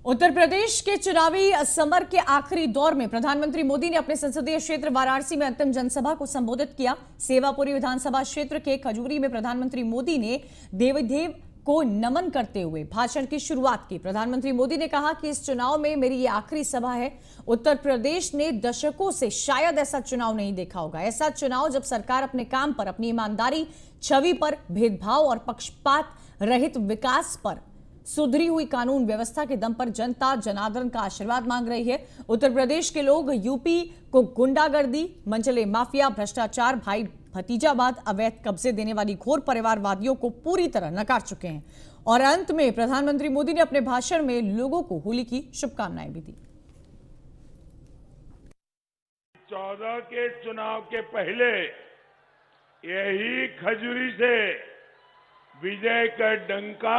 उत्तर प्रदेश के चुनावी समर के आखिरी दौर में प्रधानमंत्री मोदी ने अपने संसदीय क्षेत्र वाराणसी में अंतिम जनसभा को संबोधित किया। सेवापुरी विधानसभा क्षेत्र के खजूरी में प्रधानमंत्री मोदी ने देवदेव को नमन करते हुए भाषण की शुरुआत की। प्रधानमंत्री मोदी ने कहा कि इस चुनाव में मेरी ये आखिरी सभा है। उत्तर प्रदेश ने दशकों से शायद ऐसा चुनाव नहीं देखा होगा। ऐसा चुनाव जब सरकार अपने काम पर, अपनी ईमानदारी, छवि पर, भेदभाव और पक्षपात रहित विकास पर, सुधरी हुई कानून व्यवस्था के दम पर जनता जनार्दन का आशीर्वाद मांग रही है। उत्तर प्रदेश के लोग यूपी को गुंडागर्दी, मंचले माफिया, भ्रष्टाचार, भाई भतीजावाद, अवैध कब्जे देने वाली घोर परिवारवादियों को पूरी तरह नकार चुके हैं। और अंत में प्रधानमंत्री मोदी ने अपने भाषण में लोगों को होली की शुभकामनाएं भी दी। 14 के चुनाव के पहले यही खजूरी से विजय का डंका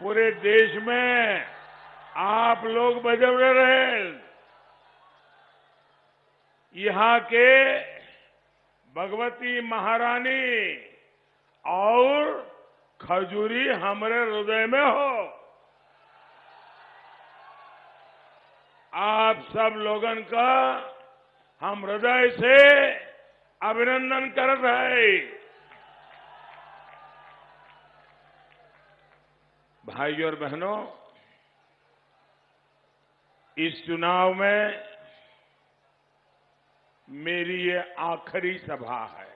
पूरे देश में आप लोग बजा रहे। यहाँ के भगवती महारानी और खजूरी हमारे हृदय में हो। आप सब लोगन का हम हृदय से अभिनंदन कर रहे हैं। भाइयों और बहनों, इस चुनाव में मेरी ये आखिरी सभा है।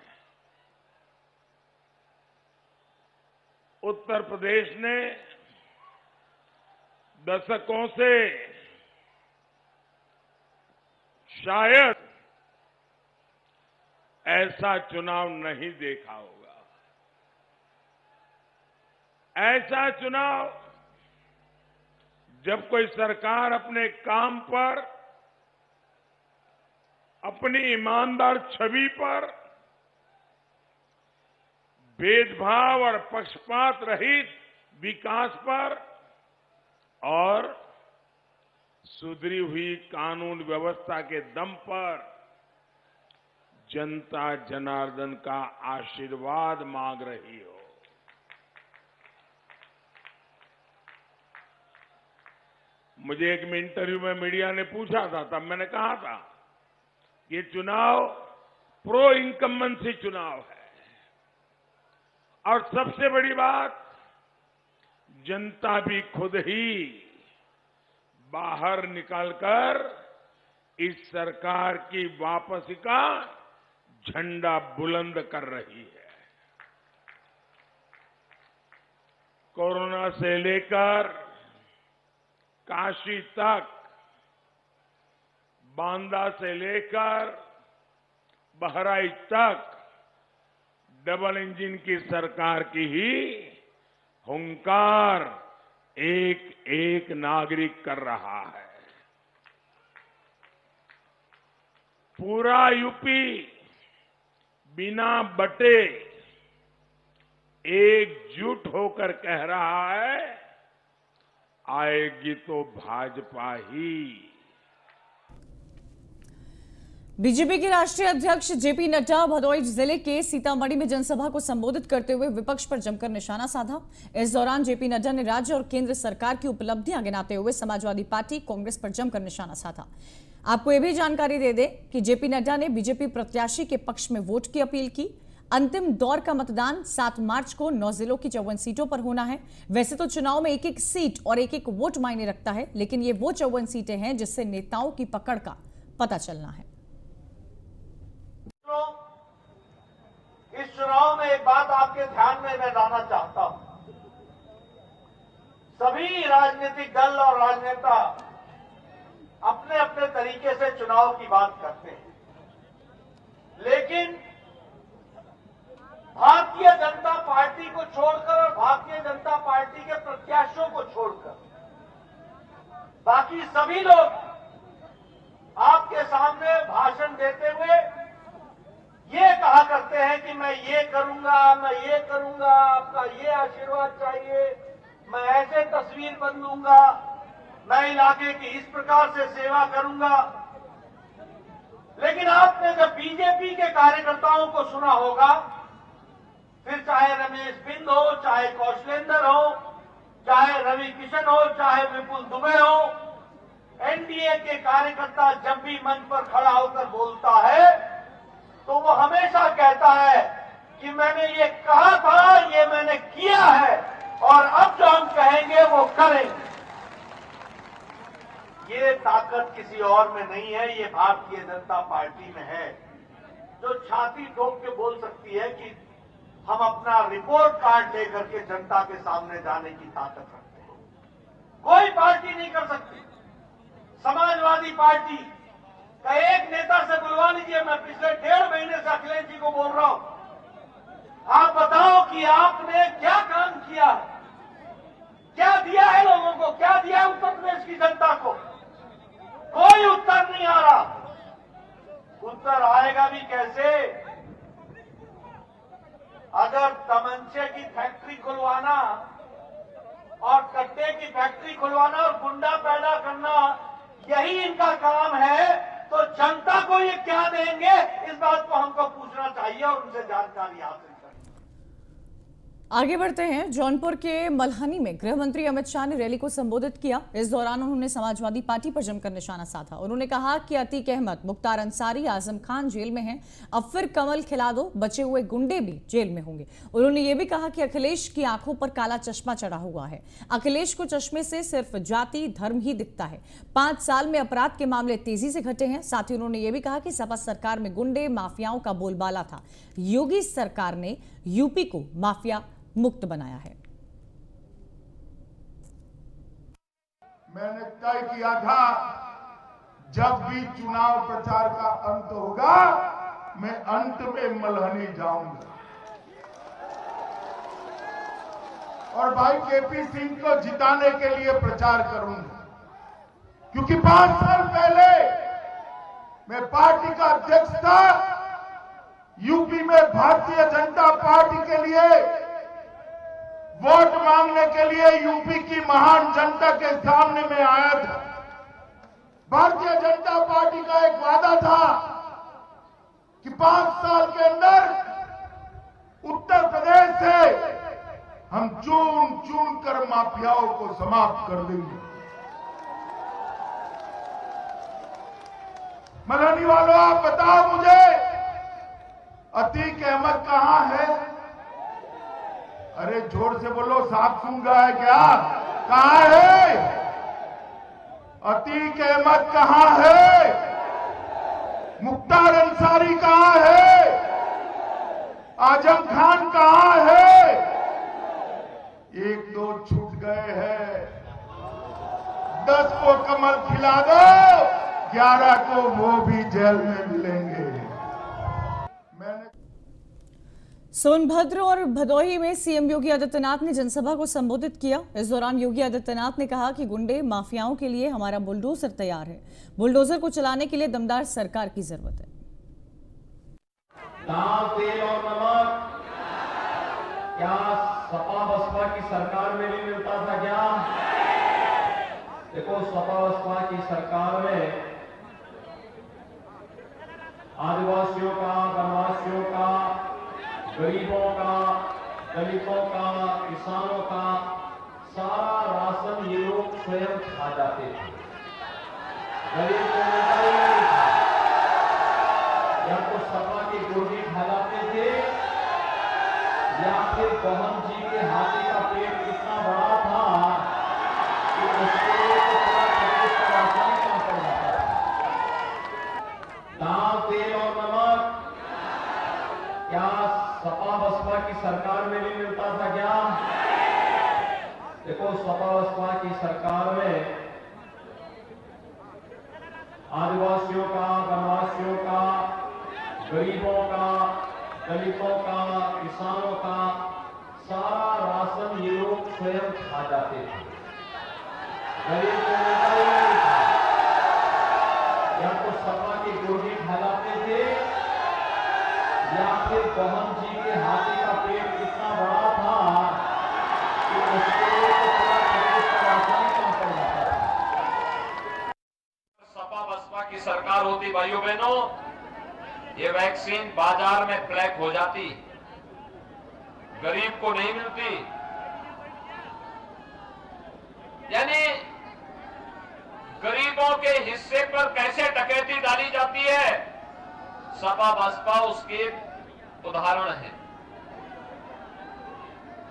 उत्तर प्रदेश ने दशकों से शायद ऐसा चुनाव नहीं देखा होगा। ऐसा चुनाव जब कोई सरकार अपने काम पर, अपनी ईमानदार छवि पर, भेदभाव और पक्षपात रहित विकास पर और सुधरी हुई कानून व्यवस्था के दम पर जनता जनार्दन का आशीर्वाद मांग रही हो। मुझे एक इंटरव्यू में मीडिया ने पूछा था, तब मैंने कहा था ये चुनाव प्रो इनकम्बेंसी चुनाव है। और सबसे बड़ी बात, जनता भी खुद ही बाहर निकलकर इस सरकार की वापसी का झंडा बुलंद कर रही है। कोरोना से लेकर काशी तक, बांदा से लेकर बहराइच तक डबल इंजन की सरकार की ही हुंकार एक एक नागरिक कर रहा है। पूरा यूपी बिना बटे एकजुट होकर कह रहा है, आएगी तो भाजपा ही। बीजेपी के राष्ट्रीय अध्यक्ष जेपी नड्डा भदोही जिले के सीतामढ़ी में जनसभा को संबोधित करते हुए विपक्ष पर जमकर निशाना साधा। इस दौरान जेपी नड्डा ने राज्य और केंद्र सरकार की उपलब्धियां गिनाते हुए समाजवादी पार्टी, कांग्रेस पर जमकर निशाना साधा। आपको यह भी जानकारी दे दें कि जेपी नड्डा ने बीजेपी प्रत्याशी के पक्ष में वोट की अपील की। अंतिम दौर का मतदान 7 मार्च को 9 जिलों की 54 सीटों पर होना है। वैसे तो चुनाव में एक एक सीट और एक एक वोट मायने रखता है, लेकिन ये वो 54 सीटें हैं जिससे नेताओं की पकड़ का पता चलना है। इस चुनाव में एक बात आपके ध्यान में मैं लाना चाहता हूं। सभी राजनीतिक दल और राजनेता अपने अपने तरीके से चुनाव की बात करते हैं, लेकिन भारतीय जनता पार्टी को छोड़कर और भारतीय जनता पार्टी के प्रत्याशियों को छोड़कर बाकी सभी लोग आपके सामने भाषण देते हुए ये कहा करते हैं कि मैं ये करूंगा, मैं ये करूंगा, आपका ये आशीर्वाद चाहिए, मैं ऐसे तस्वीर बदलूंगा, मैं इलाके की इस प्रकार से सेवा करूंगा। लेकिन आपने जब बीजेपी के कार्यकर्ताओं को सुना होगा, फिर चाहे रमेश बिंद हो, चाहे कौशलेंद्र हो, चाहे रवि किशन हो, चाहे विपुल दुबे हो, एनडीए के कार्यकर्ता जब भी मंच पर खड़ा होकर बोलता है तो वो हमेशा कहता है कि मैंने ये कहा था, ये मैंने किया है और अब जो हम कहेंगे वो करेंगे। ये ताकत किसी और में नहीं है, ये भारतीय जनता पार्टी में है, जो छाती ठोक के बोल सकती है कि हम अपना रिपोर्ट कार्ड लेकर के जनता के सामने जाने की ताकत रखते हैं। कोई पार्टी नहीं कर सकती। समाजवादी पार्टी का एक नेता से बुलवा लीजिए, मैं पिछले 1.5 महीने से अखिलेश जी को बोल रहा हूं, आप बताओ कि आपने क्या काम किया है, क्या दिया है लोगों को, क्या दिया है उत्तर प्रदेश की जनता को। कोई उत्तर नहीं आ रहा। उत्तर आएगा भी कैसे? अगर तमंचे की फैक्ट्री खुलवाना और कट्टे की फैक्ट्री खुलवाना और गुंडा पैदा करना यही इनका काम है, तो जनता को ये क्या देंगे, इस बात को हमको पूछना चाहिए और उनसे जानकारी हासिल करनी। आगे बढ़ते हैं। जौनपुर के मल्हनी में गृह मंत्री अमित शाह ने रैली को संबोधित किया। इस दौरान उन्होंने समाजवादी पार्टी पर जमकर निशाना साधा। उन्होंने कहा कि अतीक अहमद, मुख्तार अंसारी, आजम खान जेल में हैं, अब फिर कमल खिला दो, बचे हुए गुंडे भी जेल में होंगे। उन्होंने ये भी कहा कि अखिलेश की आंखों पर काला चश्मा चढ़ा हुआ है। अखिलेश को चश्मे से सिर्फ जाति धर्म ही दिखता है। 5 साल में अपराध के मामले तेजी से घटे हैं। साथ ही उन्होंने ये भी कहा कि सपा सरकार में गुंडे माफियाओं का बोलबाला था। योगी सरकार ने यूपी को माफिया मुक्त बनाया है। मैंने तय किया था जब भी चुनाव प्रचार का अंत होगा मैं अंत में मल्हनी जाऊंगा और भाई केपी सिंह को जिताने के लिए प्रचार करूंगा, क्योंकि 5 साल पहले मैं पार्टी का अध्यक्ष था। यूपी में भारतीय जनता पार्टी के लिए वोट मांगने के लिए यूपी की महान जनता के सामने में आया था। भारतीय जनता पार्टी का एक वादा था कि 5 साल के अंदर उत्तर प्रदेश से हम चुन चुन कर माफियाओं को समाप्त कर देंगे। मल्हनी वालों, आप बताओ मुझे, अतीक अहमद कहां है? अरे जोर से बोलो, साफ सुन रहा है क्या? कहां है अतीक अहमद? कहां है मुख्तार अंसारी? कहां है आजम खान? कहां है? 1-2 छूट गए हैं। 10 को कमल खिला दो, 11 को वो भी जेल में मिलेंगे। सोनभद्र और भदोही में सीएम योगी आदित्यनाथ ने जनसभा को संबोधित किया। इस दौरान योगी आदित्यनाथ ने कहा कि गुंडे माफियाओं के लिए हमारा बुलडोजर तैयार है। बुलडोजर को चलाने के लिए दमदार सरकार की जरूरत है। दाल, तेल और नमक क्या सपा बसपा की सरकार में नहीं मिलता था क्या? देखो, सपा बसपा की सरकार में आदिवासियों का, वनवासियों का, गरीबों का, दलितों का, किसानों का सारा राशन ये लोग स्वयं खा जाते थे। गरीब को मिलता ही नहीं था। या तो सपा की गोली खा जाते थे या फिर बहन जी के हाथी का पेट इतना बड़ा था कि उसके लिए तो पूरा प्रदेश का राशन कम पड़ जाता था। दाल, तेल और नमक क्या सपा बसपा की सरकार में नहीं मिलता था क्या? देखो, सपा बसपा की सरकार में आदिवासियों का, वनवासियों का, गरीबों का, दलितों का, किसानों का सारा राशन ये लोग स्वयं खा जाते थे। गरीब को मिलता ही नहीं था। या तो सपा की गोली खा जाते थे या फिर बहन जी के हाथी का पेट इतना बड़ा था कि उसके लिए तो पूरा प्रदेश का राशन कम पड़ जाता था। सपा बसपा की सरकार होती भाइयों बहनों, ये वैक्सीन बाजार में ब्लैक हो जाती, गरीब को नहीं मिलती। यानी गरीबों के हिस्से पर कैसे डकैती डाली जाती है, सपा बसपा उसके उदाहरण है।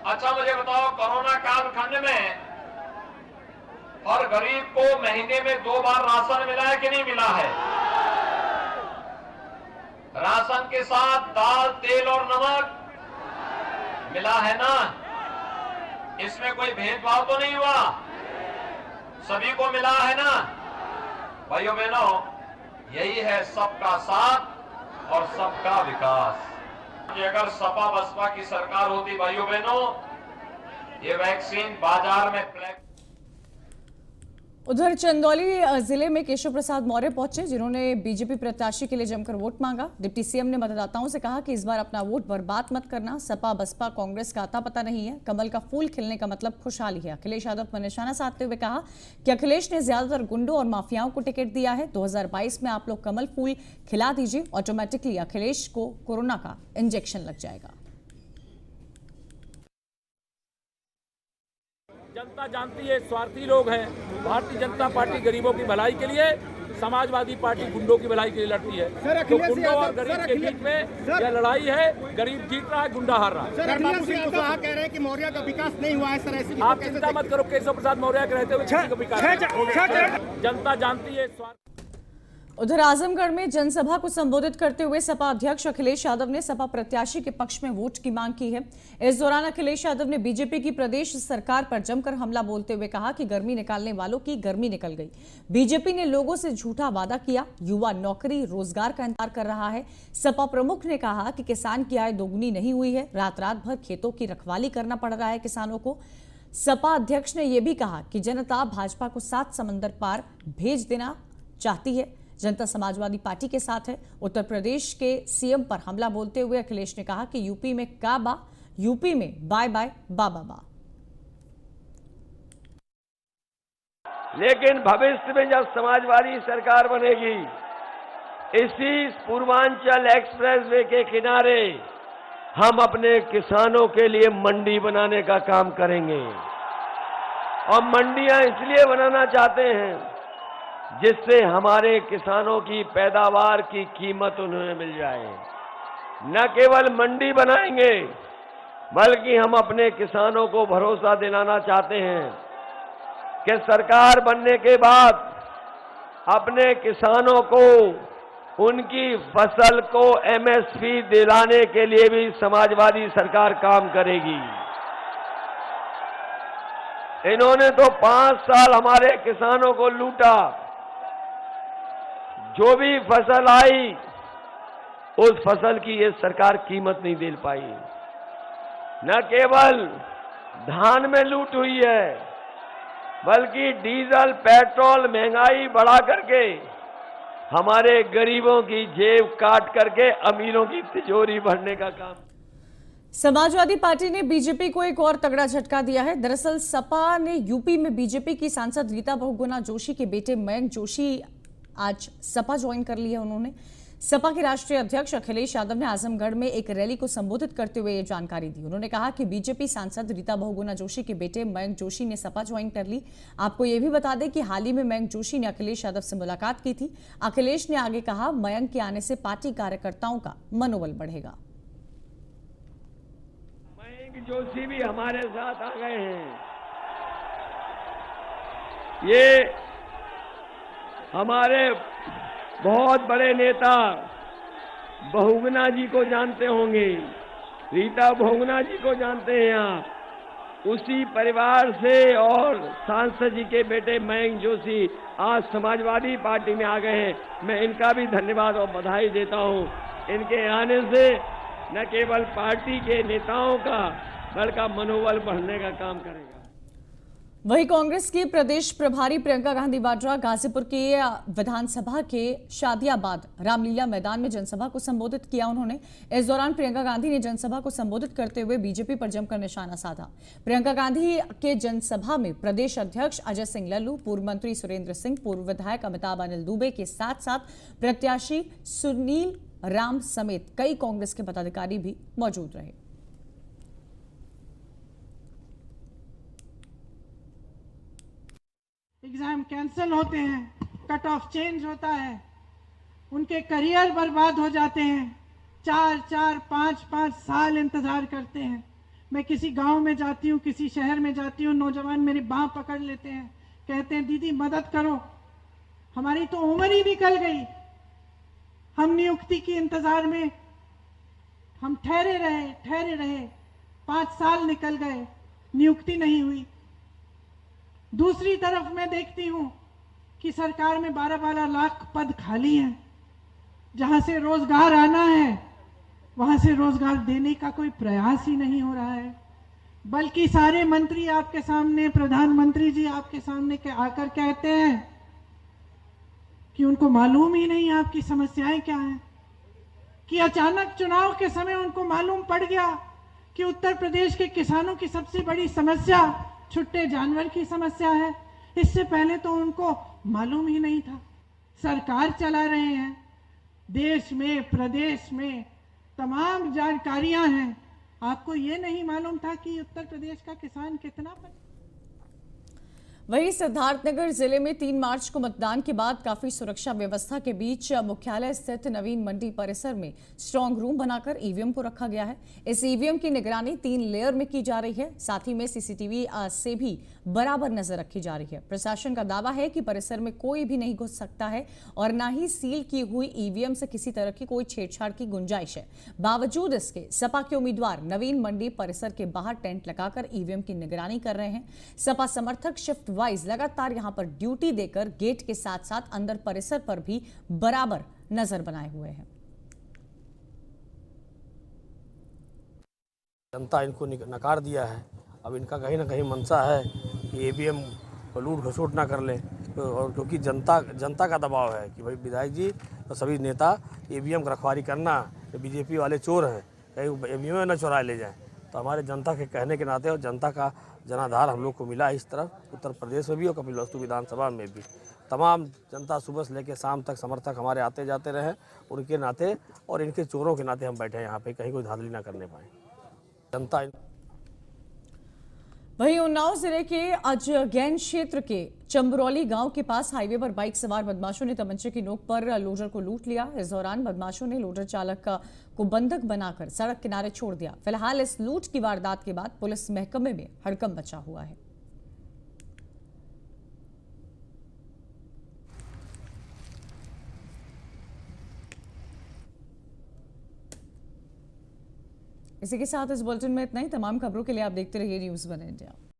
अच्छा मुझे बताओ, कोरोना कालखंड में हर गरीब को महीने में 2 बार राशन मिला है कि नहीं मिला है? राशन के साथ दाल, तेल और नमक मिला है ना? इसमें कोई भेदभाव तो नहीं हुआ, सभी को मिला है ना? भाइयों बहनों, यही है सबका साथ और सबका विकास। कि अगर सपा बसपा की सरकार होती भाइयों बहनों, ये वैक्सीन बाजार में उधर चंदौली जिले में केशव प्रसाद मौर्य पहुंचे, जिन्होंने बीजेपी प्रत्याशी के लिए जमकर वोट मांगा। डिप्टी सीएम ने मतदाताओं से कहा कि इस बार अपना वोट बर्बाद मत करना, सपा बसपा कांग्रेस का आता पता नहीं है, कमल का फूल खिलने का मतलब खुशहाली है। अखिलेश यादव पर निशाना साधते हुए कहा कि अखिलेश ने ज्यादातर गुंडों और माफियाओं को टिकट दिया है। 2022 में आप लोग कमल फूल खिला दीजिए, ऑटोमेटिकली अखिलेश को कोरोना का इंजेक्शन लग जाएगा। जनता जानती है स्वार्थी लोग हैं। भारतीय जनता पार्टी गरीबों की भलाई के लिए, समाजवादी पार्टी गुंडों की भलाई के लिए लड़ती है। तो गुंडों और गरीब के बीच में यह लड़ाई है। गरीब जीत रहा है, गुंडा हार रहा है। सर, अखिलेश यादव कह रहे हैं कि मौर्य का विकास नहीं हुआ है। सर ऐसी आप चिंता मत करो, केशव प्रसाद मौर्य के रहते हुए किसी का विकास जनता जानती है। उधर आजमगढ़ में जनसभा को संबोधित करते हुए सपा अध्यक्ष अखिलेश यादव ने सपा प्रत्याशी के पक्ष में वोट की मांग की है। इस दौरान अखिलेश यादव ने बीजेपी की प्रदेश सरकार पर जमकर हमला बोलते हुए कहा कि गर्मी निकालने वालों की गर्मी निकल गई। बीजेपी ने लोगों से झूठा वादा किया, युवा नौकरी रोजगार का इंतजार कर रहा है। सपा प्रमुख ने कहा कि किसान की आय दोगुनी नहीं हुई है, रात रात भर खेतों की रखवाली करना पड़ रहा है किसानों को। सपा अध्यक्ष ने यह भी कहा कि जनता भाजपा को 7 समंदर पार भेज देना चाहती है, जनता समाजवादी पार्टी के साथ है। उत्तर प्रदेश के सीएम पर हमला बोलते हुए अखिलेश ने कहा कि यूपी में काबा, यूपी में बाय बाय बाबा बा। लेकिन भविष्य में जब समाजवादी सरकार बनेगी, इसी पूर्वांचल एक्सप्रेस वे के किनारे हम अपने किसानों के लिए मंडी बनाने का काम करेंगे। और मंडियां इसलिए बनाना चाहते हैं जिससे हमारे किसानों की पैदावार की कीमत उन्हें मिल जाए। न केवल मंडी बनाएंगे, बल्कि हम अपने किसानों को भरोसा दिलाना चाहते हैं कि सरकार बनने के बाद अपने किसानों को उनकी फसल को एमएसपी दिलाने के लिए भी समाजवादी सरकार काम करेगी। इन्होंने तो 5 साल हमारे किसानों को लूटा। जो भी फसल आई, उस फसल की ये सरकार कीमत नहीं दे पाई। न केवल धान में लूट हुई है, बल्कि डीजल पेट्रोल महंगाई बढ़ा करके हमारे गरीबों की जेब काट करके अमीरों की तिजोरी भरने का काम। समाजवादी पार्टी ने बीजेपी को एक और तगड़ा झटका दिया है। दरअसल सपा ने यूपी में बीजेपी की सांसद रीता बहुगुणा जोशी के बेटे मयंक जोशी आज सपा ज्वाइन कर ली है। उन्होंने सपा के राष्ट्रीय अध्यक्ष अखिलेश यादव ने आजमगढ़ में एक रैली को संबोधित करते हुए ये जानकारी दी। उन्होंने कहा कि बीजेपी सांसद रीता बहुगुणा जोशी के बेटे मयंक जोशी ने सपा ज्वाइन कर ली। आपको ये भी बता दें कि हाल ही में मयंक जोशी ने अखिलेश यादव से मुलाकात की थी। अखिलेश ने आगे कहा, मयंक के आने से पार्टी कार्यकर्ताओं का मनोबल बढ़ेगा। मयंक जोशी भी हमारे साथ आ गए हैं। ये हमारे बहुत बड़े नेता बहुगुणा जी को जानते होंगे, रीता बहुगुणा जी को जानते हैं आप। उसी परिवार से और सांसद जी के बेटे मयंक जोशी आज समाजवादी पार्टी में आ गए हैं। मैं इनका भी धन्यवाद और बधाई देता हूं। इनके आने से न केवल पार्टी के नेताओं का बल्कि मनोबल बढ़ने का काम करेगा। वहीं कांग्रेस की प्रदेश प्रभारी प्रियंका गांधी वाड्रा गाजीपुर के विधानसभा के शादियाबाद रामलीला मैदान में जनसभा को संबोधित किया। उन्होंने इस दौरान प्रियंका गांधी ने जनसभा को संबोधित करते हुए बीजेपी पर जमकर निशाना साधा। प्रियंका गांधी के जनसभा में प्रदेश अध्यक्ष अजय सिंह लल्लू, पूर्व मंत्री सुरेंद्र सिंह, पूर्व विधायक अमिताभ अनिल दुबे के साथ साथ प्रत्याशी सुनील राम समेत कई कांग्रेस के पदाधिकारी भी मौजूद रहे। एग्जाम कैंसिल होते हैं, कट ऑफ चेंज होता है, उनके करियर बर्बाद हो जाते हैं, 4-4, 5-5 साल इंतजार करते हैं। मैं किसी गांव में जाती हूँ, किसी शहर में जाती हूँ, नौजवान मेरी बाह पकड़ लेते हैं, कहते हैं दीदी मदद करो, हमारी तो उम्र ही निकल गई, हम नियुक्ति के इंतजार में हम ठहरे रहे, 5 साल निकल गए, नियुक्ति नहीं हुई। दूसरी तरफ मैं देखती हूं कि सरकार में 12-12 लाख पद खाली हैं, जहां से रोजगार आना है वहां से रोजगार देने का कोई प्रयास ही नहीं हो रहा है, बल्कि सारे मंत्री आपके सामने, प्रधानमंत्री जी आपके सामने के आकर कहते हैं कि उनको मालूम ही नहीं आपकी समस्याएं क्या हैं, कि अचानक चुनाव के समय उनको मालूम पड़ गया कि उत्तर प्रदेश के किसानों की सबसे बड़ी समस्या छुट्टे जानवर की समस्या है। इससे पहले तो उनको मालूम ही नहीं था। सरकार चला रहे हैं, देश में प्रदेश में तमाम जानकारियां हैं, आपको ये नहीं मालूम था कि उत्तर प्रदेश का किसान कितना वहीं सिद्धार्थनगर जिले में 3 मार्च को मतदान के बाद काफी सुरक्षा व्यवस्था के बीच मुख्यालय स्थित नवीन मंडी परिसर में स्ट्रांग रूम बनाकर ईवीएम को रखा गया है। इस ईवीएम की निगरानी 3 लेयर में की जा रही है। साथ ही में सीसीटीवी से भी बराबर नजर रखी जा रही है। प्रशासन का दावा है कि परिसर में कोई भी नहीं घुस सकता है और न ही सील की हुई ईवीएम से किसी तरह की कोई छेड़छाड़ की गुंजाइश है। बावजूद इसके सपा के उम्मीदवार नवीन मंडी परिसर के बाहर टेंट लगाकर ईवीएम की निगरानी कर रहे हैं। सपा समर्थक शिफ्ट वाइज लगातार यहां पर ड्यूटी देकर गेट के साथ साथ अंदर परिसर पर भी बराबर नजर बनाए हुए हैं। जनता इनको नकार दिया है। अब इनका कहीं ना कहीं मंशा है कि ईवीएम को लूट घसोट ना कर ले, और क्योंकि जनता का दबाव है कि भाई विधायक जी और सभी नेता ईवीएम की रखवाली करना, बीजेपी वाले चोर हैं, कहीं ईवीएम न चुरा ले जाएं। तो हमारे जनता के कहने के नाते और जनता का जनाधार हम लोग को मिला इस तरफ उत्तर प्रदेश में भी और कपिलवस्तु विधानसभा में भी तमाम जनता सुबह से लेकर शाम तक समर्थक हमारे आते जाते रहे, उनके नाते और इनके चोरों के नाते हम बैठे हैं यहाँ पे, कहीं कोई धांधली ना करने पाए जनता। वहीं उन्नाव जिले के अजगैन क्षेत्र के चंबरौली गांव के पास हाईवे पर बाइक सवार बदमाशों ने तमंचे की नोक पर लोडर को लूट लिया। इस दौरान बदमाशों ने लोडर चालक को बंधक बनाकर सड़क किनारे छोड़ दिया। फिलहाल इस लूट की वारदात के बाद पुलिस महकमे में हड़कंप मचा हुआ है। इसी के साथ इस बुलेटिन में इतना ही। तमाम खबरों के लिए आप देखते रहिए न्यूज़ 1 इंडिया।